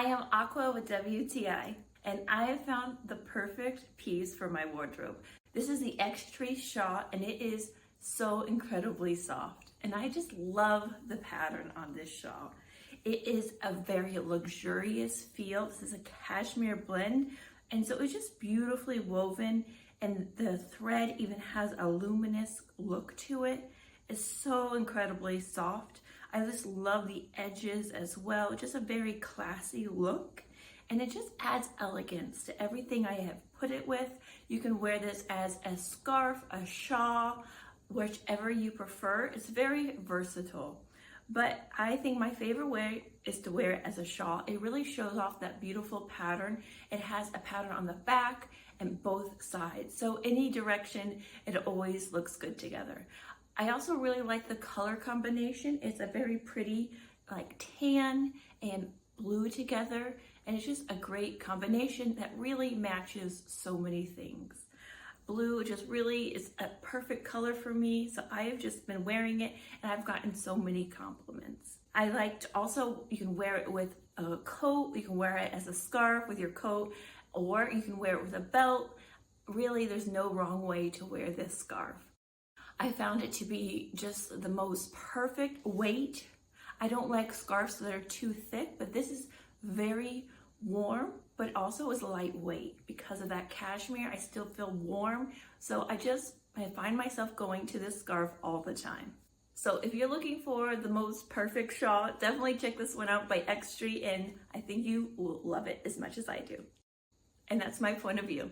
Hi, I'm Aqua with WTI, and I have found the perfect piece for my wardrobe. This is the EXTREE shawl, and it is so incredibly soft. And I just love the pattern on this shawl. It is a very luxurious feel. This is a cashmere blend, and so it's just beautifully woven, and the thread even has a luminous look to it. It's so incredibly soft. I just love the edges as well. Just a very classy look, and it just adds elegance to everything I have put it with. You can wear this as a scarf, a shawl, whichever you prefer. It's very versatile, but I think my favorite way is to wear it as a shawl. It really shows off that beautiful pattern. It has a pattern on the back and both sides, so any direction, it always looks good together. I also really like the color combination. It's a very pretty like tan and blue together, and it's just a great combination that really matches so many things. Blue just really is a perfect color for me, so I have just been wearing it and I've gotten so many compliments. I liked also, you can wear it with a coat, you can wear it as a scarf with your coat, or you can wear it with a belt. Really, there's no wrong way to wear this scarf. I found it to be just the most perfect weight. I don't like scarves that are too thick, but this is very warm, but also is lightweight. Because of that cashmere, I still feel warm. So I find myself going to this scarf all the time. So if you're looking for the most perfect shawl, definitely check this one out by EXTREE, and I think you will love it as much as I do. And that's my point of view.